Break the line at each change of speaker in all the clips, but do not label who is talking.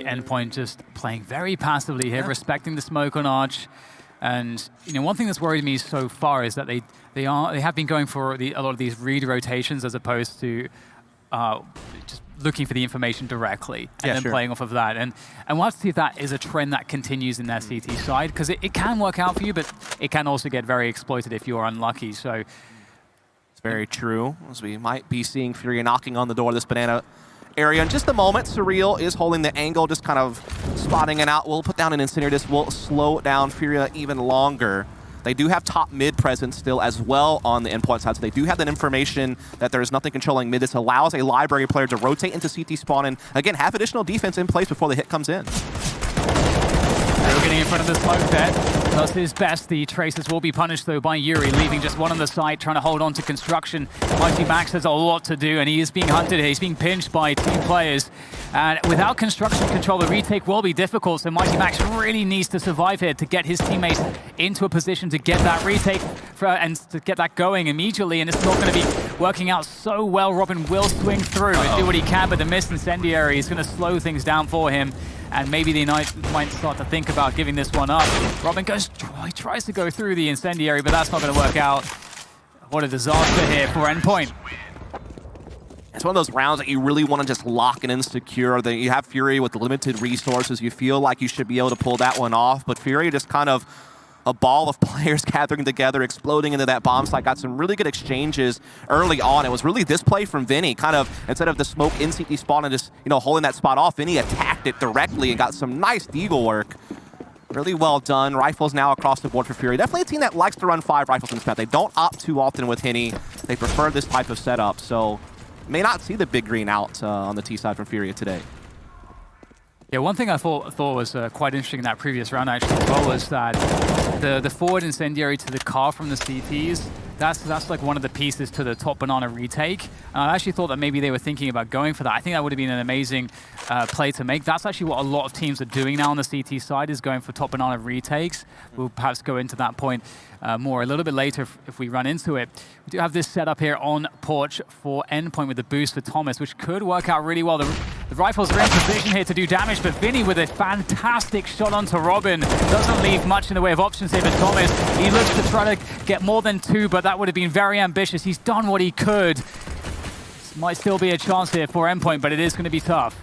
Endpoint just playing very passively here, respecting the smoke on Arch. And one thing that's worried me so far is that they have been going for a lot of these read rotations as opposed to just looking for the information directly and then playing off of that. And we'll have to see if that is a trend that continues in their CT side, because it can work out for you, but it can also get very exploited if you're unlucky. So
it's very true, as we might be seeing FURIA knocking on the door of this banana area. In just a moment, Surreal is holding the angle, just kind of spotting it out. We'll put down an Incendiary. This will slow down FURIA even longer. They do have top mid presence still as well on the Endpoint side, so they do have that information that there is nothing controlling mid. This allows a library player to rotate into CT spawn and, again, have additional defense in place before the hit comes in.
We're getting in front of the smoke there. Does his best. The Traces will be punished, though, by Yuri, leaving just one on the side, trying to hold on to construction. Mighty Max has a lot to do, and he is being hunted here. He's being pinched by 2 players. And without construction control, the retake will be difficult, so Mighty Max really needs to survive here to get his teammates into a position to get that retake and to get that going immediately, and it's not going to be working out so well. Robin will swing through and do what he can, but the missed Incendiary is going to slow things down for him. And maybe they might start to think about giving this one up. Robin tries to go through the Incendiary, but that's not going to work out. What a disaster here for Endpoint.
It's one of those rounds that you really want to just lock it in secure. You have FURIA with limited resources. You feel like you should be able to pull that one off, but FURIA just kind of a ball of players gathering together, exploding into that bomb site. Got some really good exchanges early on. It was really this play from Vinny, kind of, instead of the smoke in CT spawn and just, holding that spot off, Vinny attacked it directly and got some nice deagle work. Really well done. Rifles now across the board for FURIA. Definitely a team that likes to run 5 rifles in this map. They don't opt too often with Henny. They prefer this type of setup, so may not see the big green out on the T side from FURIA today.
Yeah, one thing I thought was quite interesting in that previous round actually as well was that the forward Incendiary to the car from the CTs, that's like one of the pieces to the top banana retake. And I actually thought that maybe they were thinking about going for that. I think that would have been an amazing play to make. That's actually what a lot of teams are doing now on the CT side, is going for top banana retakes. We'll perhaps go into that point more a little bit later if we run into it. We do have this set up here on Porch for Endpoint with the boost for Thomas, which could work out really well. The rifles are in position here to do damage, but Vinny with a fantastic shot onto Robin doesn't leave much in the way of options here for Thomas. He looks to try to get more than 2, but that would have been very ambitious. He's done what he could. This might still be a chance here for Endpoint, but it is going to be tough.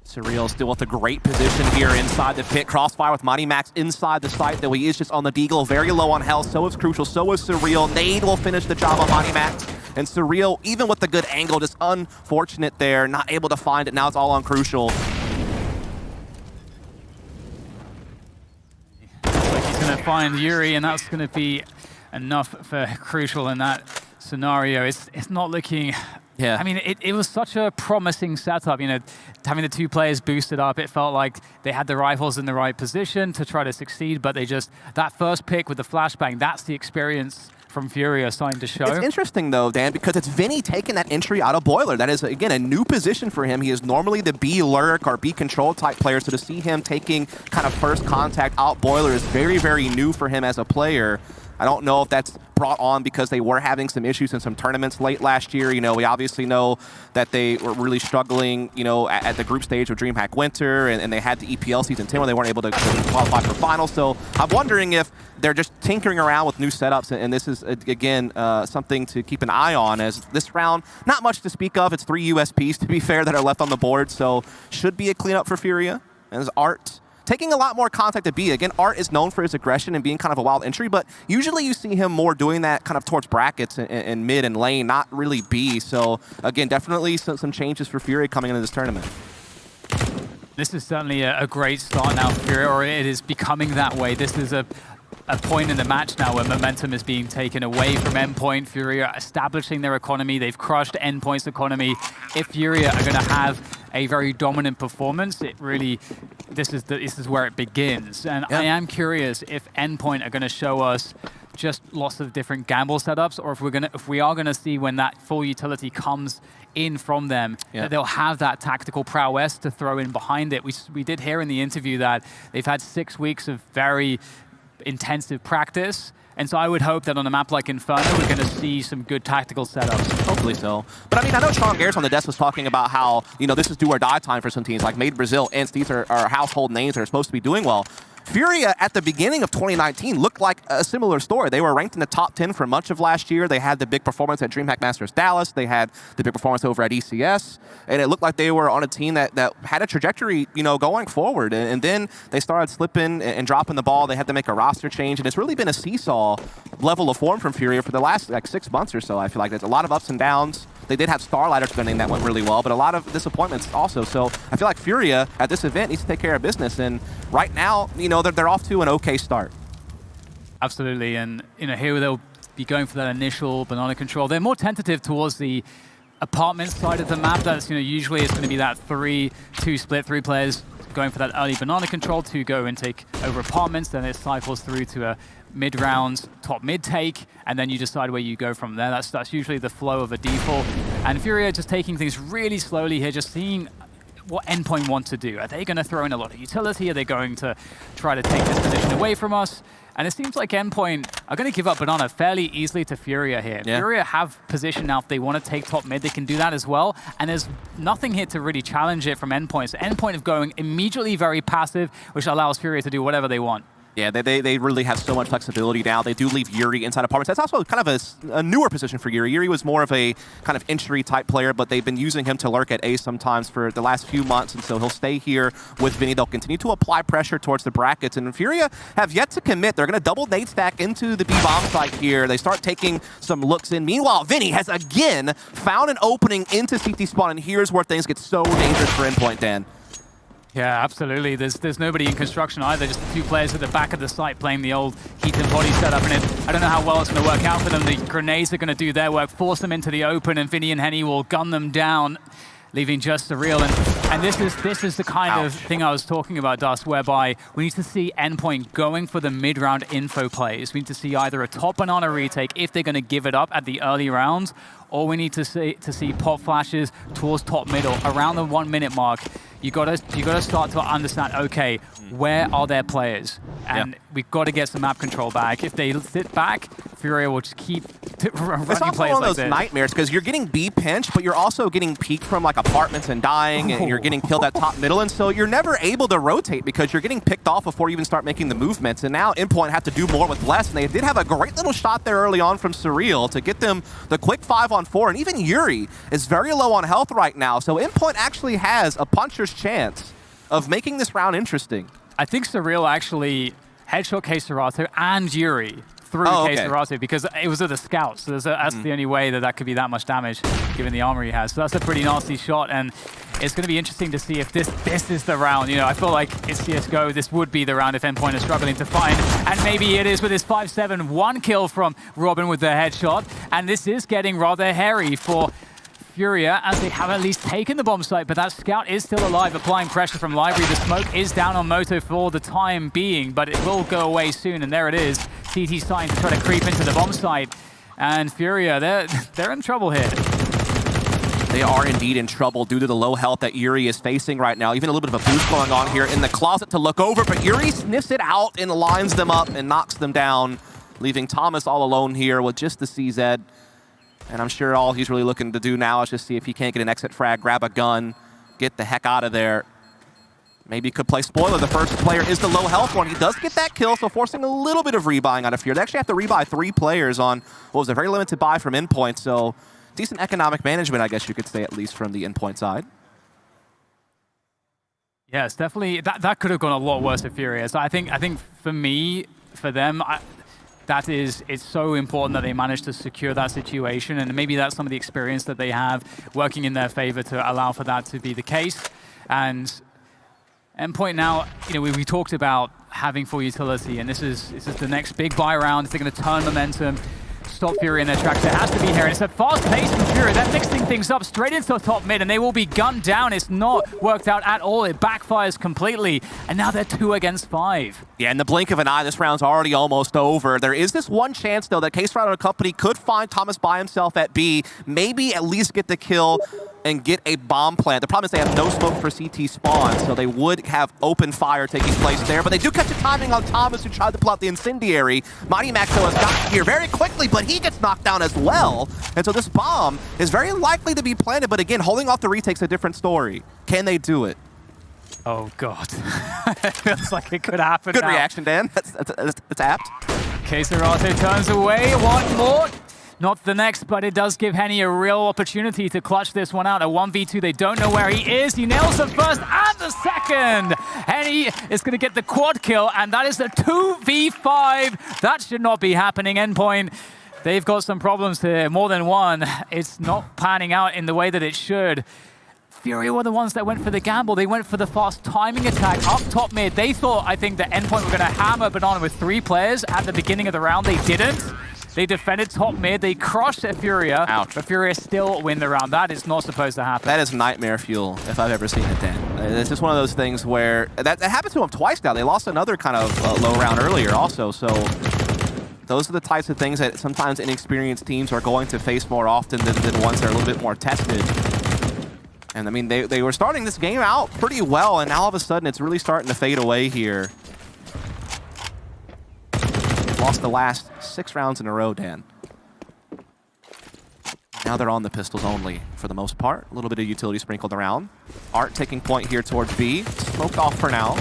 Surreal still with a great position here inside the pit. Crossfire with Mighty Max inside the site, though he is just on the deagle, very low on health. So is Crucial, so is Surreal. Nade will finish the job on Mighty Max. And Surreal, even with the good angle, just unfortunate there, not able to find it. Now it's all on Crucial.
Looks like he's going to find Yuri, and that's going to be enough for Crucial in that scenario. It's not looking...
Yeah.
I mean, it was such a promising setup, having the 2 players boosted up. It felt like they had the rifles in the right position to try to succeed, but that first pick with the flashbang, that's the experience from FURIA starting to show.
It's interesting, though, Dan, because it's Vinny taking that entry out of Boiler. That is, again, a new position for him. He is normally the B lurk or B control type player, so to see him taking kind of first contact out Boiler is very, very new for him as a player. I don't know if that's brought on because they were having some issues in some tournaments late last year. We obviously know that they were really struggling, at the group stage of DreamHack Winter, and they had the EPL Season 10 where they weren't able to qualify for finals. So I'm wondering if they're just tinkering around with new setups, and this is, again, something to keep an eye on, as this round, not much to speak of. It's 3 USPs, to be fair, that are left on the board, so should be a cleanup for FURIA. And as Art taking a lot more contact to B. Again, Art is known for his aggression and being kind of a wild entry, but usually you see him more doing that kind of towards brackets and mid and lane, not really B. So again, definitely some changes for FURIA coming into this tournament.
This is certainly a great start now for FURIA, or it is becoming that way. This is a point in the match now where momentum is being taken away from Endpoint. FURIA establishing their economy. They've crushed Endpoint's economy. If FURIA are going to have a very dominant performance, this is where it begins. And I am curious if Endpoint are going to show us just lots of different gamble setups, or if we are going to see when that full utility comes in from them, that they'll have that tactical prowess to throw in behind it. We did hear in the interview that they've had 6 weeks of very intensive practice. And so I would hope that on a map like Inferno, we're going to see some good tactical setups.
Hopefully so. But I mean, I know Sean Garrett's on the desk was talking about how, you know, this is do or die time for some teams like Made Brazil, and these are household names that are supposed to be doing well. FURIA at the beginning of 2019 looked like a similar story. They were ranked in the top 10 for much of last year. They had the big performance at DreamHack Masters Dallas. They had the big performance over at ECS. And it looked like they were on a team that had a trajectory, you know, going forward. And then they started slipping and dropping the ball. They had to make a roster change. And it's really been a seesaw level of form from FURIA for the last, like, 6 months or so. I feel like there's a lot of ups and downs. They did have Starlighter spinning that went really well, but a lot of disappointments also. So I feel like FURIA at this event needs to take care of business. And right now, you know, they're off to an okay start.
Absolutely. And, you know, here they'll be going for that initial banana control. They're more tentative towards the apartment side of the map. That's, you know, usually it's going to be that 3-2 split, 3 players going for that early banana control to go and take over apartments. Then it cycles through to a mid-round, top mid take, and then you decide where you go from there. That's usually the flow of a default. And FURIA just taking things really slowly here, just seeing what Endpoint want to do. Are they going to throw in a lot of utility? Are they going to try to take this position away from us? And it seems like Endpoint are going to give up banana fairly easily to FURIA here.
Yeah.
FURIA have position now. If they want to take top mid, they can do that as well. And there's nothing here to really challenge it from Endpoint. So Endpoint of going immediately very passive, which allows FURIA to do whatever they want.
Yeah, they really have so much flexibility now. They do leave Yuri inside apartments. That's also kind of a newer position for Yuri. Yuri was more of a kind of entry type player, but they've been using him to lurk at A sometimes for the last few months, and so he'll stay here with Vinny. They'll continue to apply pressure towards the brackets, and FURIA have yet to commit. They're going to double nade stack into the B-bomb site here. They start taking some looks in. Meanwhile, Vinny has again found an opening into CT spawn, and here's where things get so dangerous for Endpoint, Dan.
Yeah, absolutely. There's nobody in construction either. Just the 2 players at the back of the site playing the old heat and body setup. And I don't know how well it's going to work out for them. The grenades are going to do their work, force them into the open, and Vinny and Henny will gun them down, leaving just Surreal. And this is the kind of thing I was talking about, Dust, whereby we need to see Endpoint going for the mid-round info plays. We need to see either a top banana retake if they're going to give it up at the early rounds, or we need to see pop flashes towards top middle around the 1 minute mark. You gotta start to understand, okay, where are their players? And we've got to get some map control back. If they sit back, FURIA will just keep running
it's also
plays
one of
like
those
this.
nightmares because you're getting B pinched, but you're also getting peeked from like apartments and dying, and you're getting killed at top middle, and so you're never able to rotate because you're getting picked off before you even start making the movements. And now Endpoint have to do more with less, and they did have a great little shot there early on from Surreal to get them the quick 5-on-4, and even Yuri is very low on health right now, so Endpoint actually has a puncher's chance of making this round interesting.
I think Surreal actually headshot K-Serato and Yuri through K-Serato because it was at the scouts. So that's the only way that could be that much damage given the armor he has. So that's a pretty nasty shot, and it's going to be interesting to see if this is the round. You know, I feel like it's CSGO. This would be the round if Endpoint is struggling to find, and maybe it is with his 5-7, 1 kill from Robin with the headshot, and this is getting rather hairy for FURIA as they have at least taken the bomb site, but that scout is still alive, applying pressure from Library. The smoke is down on Moto for the time being, but it will go away soon, and there it is. CT starting to try to creep into the bomb site, and FURIA, they're in trouble here.
They are indeed in trouble due to the low health that Yuri is facing right now. Even a little bit of a boost going on here in the closet to look over, but Yuri sniffs it out and lines them up and knocks them down, leaving Thomas all alone here with just the CZ. And I'm sure all he's really looking to do now is just see if he can't get an exit frag, grab a gun, get the heck out of there. Maybe he could play spoiler. The first player is the low health one. He does get that kill, so forcing a little bit of rebuying out of FURIA. They actually have to rebuy 3 players on what was a very limited buy from Endpoint, so decent economic management, I guess you could say, at least from the Endpoint side.
Yes, definitely. That could have gone a lot worse for FURIA. So I think for me, for them, it's so important that they manage to secure that situation, and maybe that's some of the experience that they have working in their favor to allow for that to be the case. And Endpoint now, you know, we talked about having full utility, and this is the next big buy round. If they're going to turn momentum, stop FURIA in their tracks, it has to be here. And it's a fast pace from FURIA. They're mixing things up straight into the top mid, and they will be gunned down. It's not worked out at all. It backfires completely, and now they're 2 against 5.
Yeah, in the blink of an eye, this round's already almost over. There is this one chance, though, that K-Serato and company could find Thomas by himself at B, maybe at least get the kill. and get a bomb plant. The problem is they have no smoke for CT spawn, so they would have open fire taking place there. But they do catch the timing on Thomas, who tried to pull out the incendiary. Mighty Max, though, has gotten here very quickly, but he gets knocked down as well. And so this bomb is very likely to be planted, but again, holding off the retake's a different story. Can they do it?
Oh, God. It feels like it could happen
Good
now.
reaction, Dan. That's apt.
Queserato turns away. One more. Not the next, but it does give Henny a real opportunity to clutch this one out. A 1v2, they don't know where he is. He nails the first and the second. Henny is going to get the quad kill, and that is a 2v5. That should not be happening. Endpoint, they've got some problems here, more than one. It's not panning out in the way that it should. FURIA were the ones that went for the gamble. They went for the fast timing attack up top mid. They thought, I think, that Endpoint were going to hammer Banana with 3 players at the beginning of the round. They didn't. They defended top mid. They crushed FURIA.
Ouch.
But FURIA still win the round. That is not supposed to happen.
That is nightmare fuel, if I've ever seen it, Dan. It's just one of those things where that happened to them twice now. They lost another kind of low round earlier also, so those are the types of things that sometimes inexperienced teams are going to face more often than ones that are a little bit more tested. And I mean, they were starting this game out pretty well, and now all of a sudden it's really starting to fade away here. Lost the last 6 rounds in a row, Dan. Now they're on the pistols only for the most part. A little bit of utility sprinkled around. Art taking point here towards B. Smoked off for now.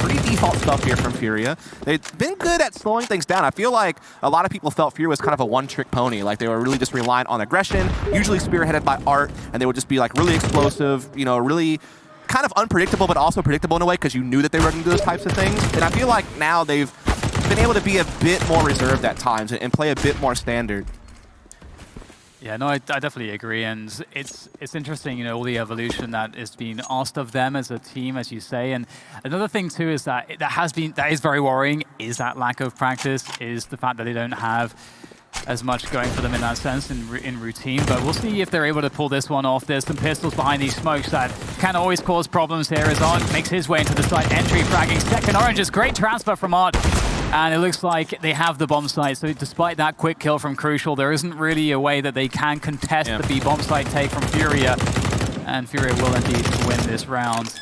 Pretty default stuff here from FURIA. They've been good at slowing things down. I feel like a lot of people felt FURIA was kind of a one-trick pony. Like they were really just reliant on aggression, usually spearheaded by Art, and they would just be like really explosive, you know, really kind of unpredictable, but also predictable in a way because you knew that they were going to do those types of things. And I feel like now they've been able to be a bit more reserved at times and play a bit more standard.
Yeah, no, I definitely agree, and it's interesting, you know, all the evolution that is being asked of them as a team, as you say. And another thing too is that that is very worrying. Is that lack of practice? Is the fact that they don't have as much going for them in that sense in routine? But we'll see if they're able to pull this one off. There's some pistols behind these smokes that can always cause problems here. As On makes his way into the side, entry fragging second oranges. Great transfer from Art. And it looks like they have the bomb site. So despite that quick kill from Crucial, there isn't really a way that they can contest the B bomb site take from FURIA. And FURIA will indeed win this round.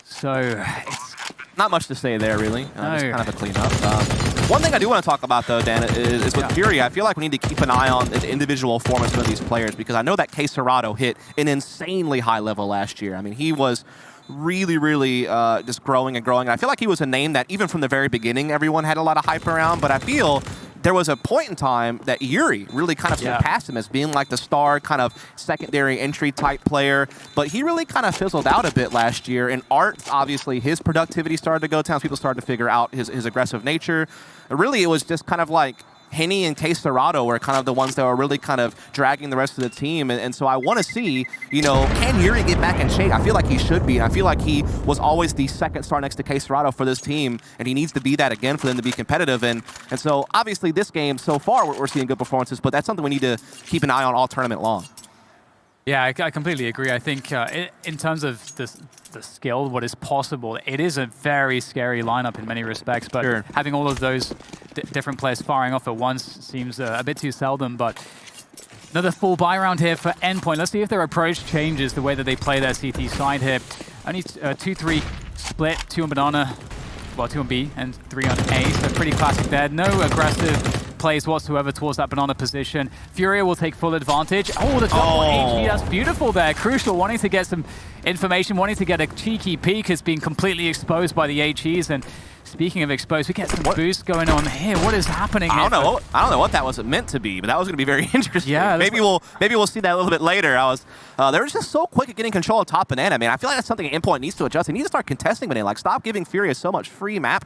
So it's
not much to say there, really.
No.
Just kind of a cleanup. One thing I do want to talk about, though, Dan, is with FURIA. I feel like we need to keep an eye on the individual form of some of these players, because I know that Queserato hit an insanely high level last year. I mean, he was really just growing and growing. And I feel like he was a name that even from the very beginning, everyone had a lot of hype around, but I feel there was a point in time that Yuri really kind of surpassed him as being like the star kind of secondary entry type player, but he really kind of fizzled out a bit last year. And Art, obviously, his productivity started to go down. People started to figure out his aggressive nature. Really, it was just kind of like Henny and Queserato were kind of the ones that were really kind of dragging the rest of the team. And so I want to see, you know, can Yuri get back in shape? I feel like he should be. And I feel like he was always the second star next to Queserato for this team, and he needs to be that again for them to be competitive. And so obviously this game so far we're seeing good performances, but that's something we need to keep an eye on all tournament long.
Yeah, I completely agree. I think in terms of the skill, what is possible, it is a very scary lineup in many respects, but having all of those different players firing off at once seems a bit too seldom. But another full buy round here for Endpoint. Let's see if their approach changes the way that they play their CT side here. Only 2-3 split, 2 on Banana, well, 2 on B and 3 on A, so pretty classic there. No aggressive plays whatsoever towards that Banana position. FURIA will take full advantage. Oh, the double HE, that's beautiful there. Crucial, wanting to get some information, wanting to get a cheeky peek, has been completely exposed by the HEs. And speaking of exposed, we get some boost going on here. What is happening here?
I don't know what that was meant to be, but that was going to be very interesting.
Yeah,
maybe we'll see that a little bit later. They were just so quick at getting control of top Banana. I mean, I feel like that's something Endpoint needs to adjust. They need to start contesting Banana. Like, stop giving FURIA so much free map.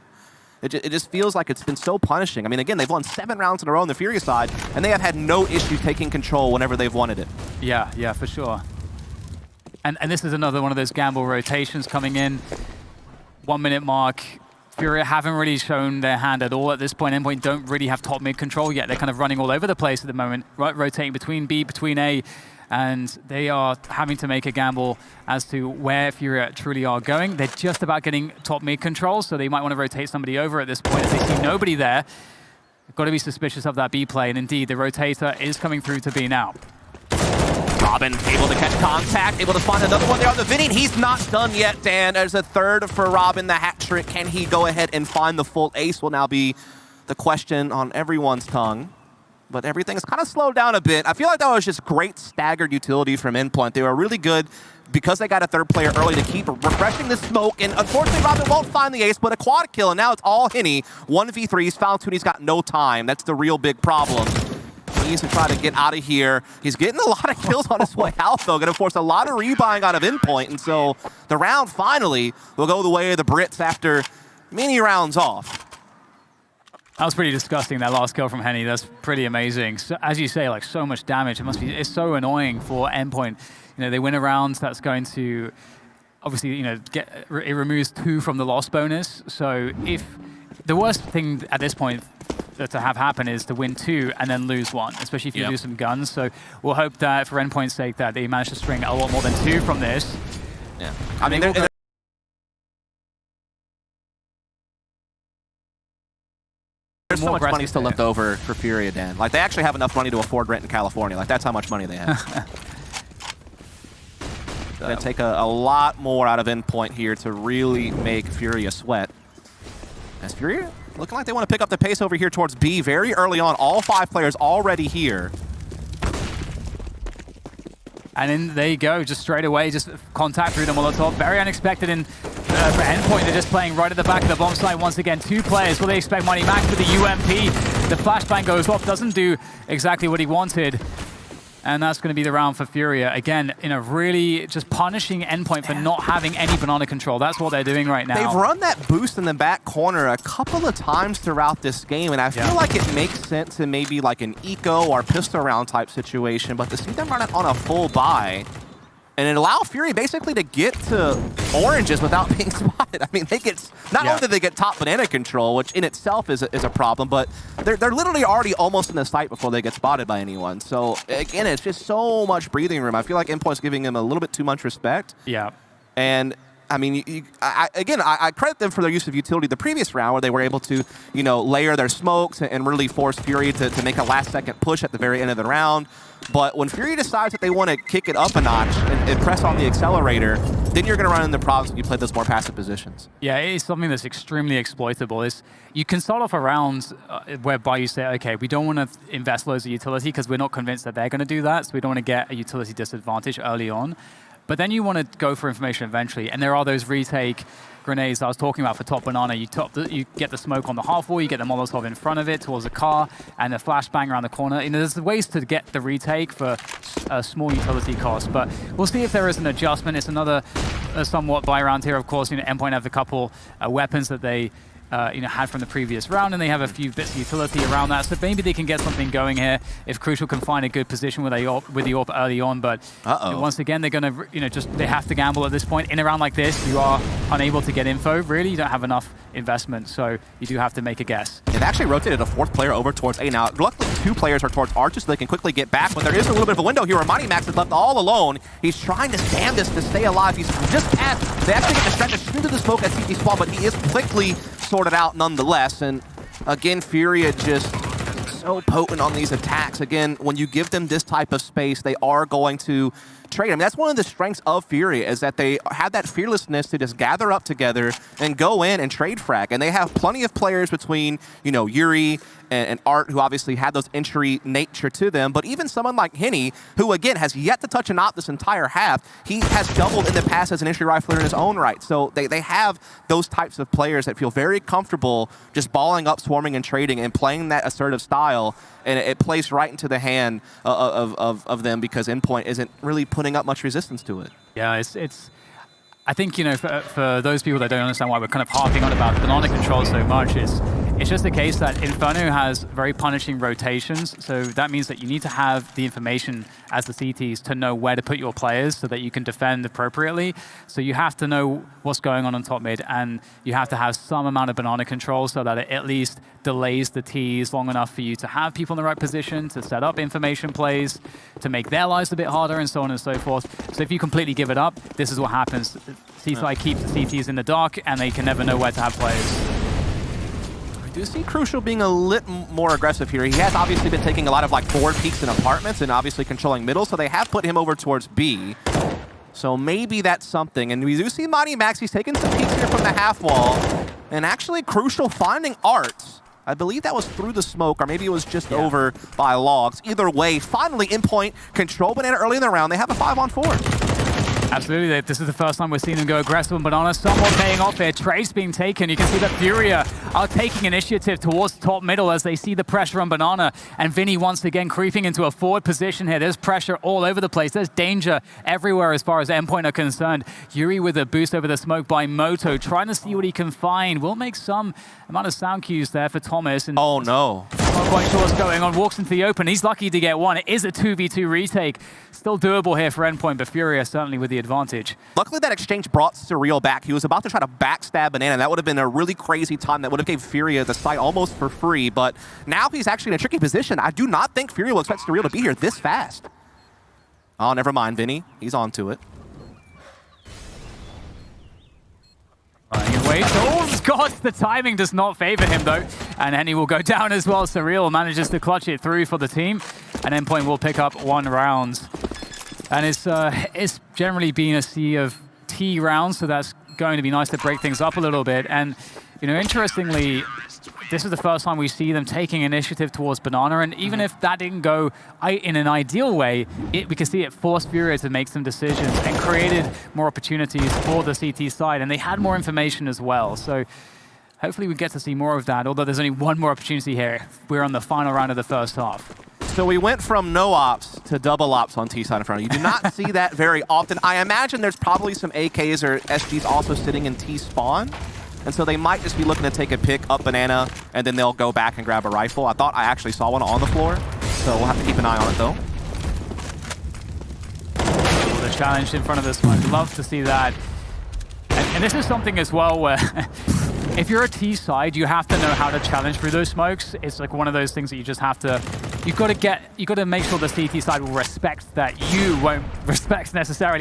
It just feels like it's been so punishing. I mean, again, they've won 7 rounds in a row on the FURIA side, and they have had no issue taking control whenever they've wanted it.
Yeah, for sure. And this is another one of those gamble rotations coming in. 1 minute mark. FURIA haven't really shown their hand at all at this point. Endpoint don't really have top mid control yet. They're kind of running all over the place at the moment, rotating between B, between A, and they are having to make a gamble as to where FURIA truly are going. They're just about getting top mid control, so they might want to rotate somebody over at this point as they see nobody there. got to be suspicious of that B play, and indeed, the rotator is coming through to B now.
Robin able to catch contact, able to find another one there on the Vinny. He's not done yet, Dan. There's a third for Robin, the hat trick. Can he go ahead and find the full ace will now be the question on everyone's tongue. But everything has kind of slowed down a bit. I feel like that was just great staggered utility from Endpoint. They were really good because they got a third player early to keep refreshing the smoke. And unfortunately, Robin won't find the ace, but a quad kill. And now it's all Henny. 1v3. He's found two, and he's got no time. That's the real big problem. He needs to try to get out of here. He's getting a lot of kills on his way out, though. Going to force a lot of rebuying out of Endpoint. And so the round finally will go the way of the Brits after many rounds off.
That was pretty disgusting, that last kill from Henny. That's pretty amazing. So, as you say, like, so much damage. It's so annoying for Endpoint. You know, they win a round, that's going to, obviously, you know, it removes 2 from the loss bonus. So if the worst thing at this point to have happen is to win 2 and then lose 1, especially if you lose some guns. So we'll hope that, for Endpoint's sake, that they manage to string a lot more than 2 from this.
Yeah. I mean, there's so much money still left over for FURIA, Dan. Like, they actually have enough money to afford rent in California. Like, that's how much money they have. Gonna take a lot more out of Endpoint here to really make FURIA sweat. As FURIA looking like they want to pick up the pace over here towards B very early on. All 5 players already here.
And then there you go, just straight away, just contact through the Molotov. Very unexpected for Endpoint. They're just playing right at the back of the bomb site once again. 2 players. Will they expect Money Max with the UMP? The flashbang goes off, doesn't do exactly what he wanted. And that's going to be the round for FURIA. Again, you know, really just punishing Endpoint for not having any banana control. That's what they're doing right now.
They've run that boost in the back corner a couple of times throughout this game, and I feel like it makes sense in maybe like an eco or pistol round type situation, but to see them run it on a full buy, and it allow FURIA basically to get to oranges without being spotted. I mean, they get, not only do they get top banana control, which in itself is a problem, but they're literally already almost in the sight before they get spotted by anyone. So again, it's just so much breathing room. I feel like Endpoint's giving them a little bit too much respect.
Yeah.
And I mean, I credit them for their use of utility the previous round, where they were able to, you know, layer their smokes and really force FURIA to make a last-second push at the very end of the round. But when FURIA decides that they want to kick it up a notch and press on the accelerator, then you're going to run into problems when you play those more passive positions.
Yeah, it is something that's extremely exploitable. You can start off a round whereby you say, okay, we don't want to invest loads of utility because we're not convinced that they're going to do that, so we don't want to get a utility disadvantage early on. But then you want to go for information eventually, and there are those retake grenades I was talking about for top banana. You get the smoke on the half wall, you get the Molotov in front of it towards the car, and the flashbang around the corner. You know, there's ways to get the retake for a small utility cost, but we'll see if there is an adjustment. It's another somewhat buy round here, of course. You know, Endpoint have a couple weapons that they had from the previous round, and they have a few bits of utility around that, so maybe they can get something going here if Crucial can find a good position with the AWP early on. But once again, they're going to, they have to gamble at this point. In a round like this, you are unable to get info. Really, you don't have enough investment, so you do have to make a guess.
It actually rotated a 4th player over towards A. Now, luckily, 2 players are towards Arches, so they can quickly get back, but there is a little bit of a window here where Money Max is left all alone. He's trying to stand this to stay alive. He's just passed. They actually get distracted into the smoke at CT spawn, but he is quickly sorted out nonetheless. And again, FURIA just so potent on these attacks. Again, when you give them this type of space, they are going to trade. I mean, that's one of the strengths of FURIA, is that they have that fearlessness to just gather up together and go in and trade frag. And they have plenty of players between, you know, Yuri and Art, who obviously had those entry nature to them. But even someone like Henny, who again has yet to touch an op this entire half, he has doubled in the past as an entry rifler in his own right. So they have those types of players that feel very comfortable just balling up, swarming, and trading, and playing that assertive style. And it plays right into the hand of them, because Endpoint isn't really putting up much resistance to it.
Yeah, it's I think, you know, for those people that don't understand why we're kind of harping on about banana control so much, it's just the case that Inferno has very punishing rotations, so that means that you need to have the information as the CTs to know where to put your players so that you can defend appropriately. So you have to know what's going on top mid, and you have to have some amount of banana control so that it at least delays the Ts long enough for you to have people in the right position, to set up information plays, to make their lives a bit harder, and so on and so forth. So if you completely give it up, this is what happens. C-Side keeps the CTs in the dark, and they can never know where to have players.
do see Crucial being a little more aggressive here. He has obviously been taking a lot of like forward peeks in apartments and obviously controlling middle, so they have put him over towards B. So maybe that's something. And we do see Mighty Max. He's taking some peeks here from the half wall. And actually Crucial finding Art. I believe that was through the smoke, or maybe it was just over by logs. Either way, finally Endpoint control Banana early in the round. They have a 5-on-4.
Absolutely, this is the first time we've seen them go aggressive on Banana. Somewhat paying off here. Trade's being taken. You can see that FURIA are taking initiative towards top middle as they see the pressure on Banana. And Vinny once again creeping into a forward position here. There's pressure all over the place. There's danger everywhere as far as Endpoint are concerned. Yuri with a boost over the smoke by Moto, trying to see what he can find. Will make some amount of sound cues there for Thomas. And
oh no.
Not quite sure what's going on. Walks into the open. He's lucky to get one. It is a 2v2 retake. Still doable here for Endpoint, but FURIA certainly with the advantage.
Luckily that exchange brought Surreal back. He was about to try to backstab Banana. That would have been a really crazy time. That would have gave FURIA the site almost for free, but now he's actually in a tricky position. I do not think FURIA will expect Surreal to be here this fast. Oh, never mind, Vinny. He's on to it.
Wait, oh god, the timing does not favor him though. And Henny will go down as well. Surreal manages to clutch it through for the team. And Endpoint will pick up 1 round. And it's generally been a sea of T rounds, so that's going to be nice to break things up a little bit. And, you know, interestingly, this is the first time we see them taking initiative towards Banana, and even if that didn't go in an ideal way, we can see it forced FURIA to make some decisions and created more opportunities for the CT side, and they had more information as well. So hopefully we get to see more of that, although there's only one more opportunity here. We're on the final round of the first half.
So we went from no ops to double ops on T side in front of you. You do not see that very often. I imagine there's probably some AKs or SGs also sitting in T spawn. And so they might just be looking to take a pick up Banana, and then they'll go back and grab a rifle. I thought I actually saw one on the floor, so we'll have to keep an eye on it, though.
The challenge in front of this one. I'd love to see that. And this is something as well where if you're a T side, you have to know how to challenge through those smokes. It's like one of those things that you just have to... You've got to make sure the CT side will respect that you won't respect necessarily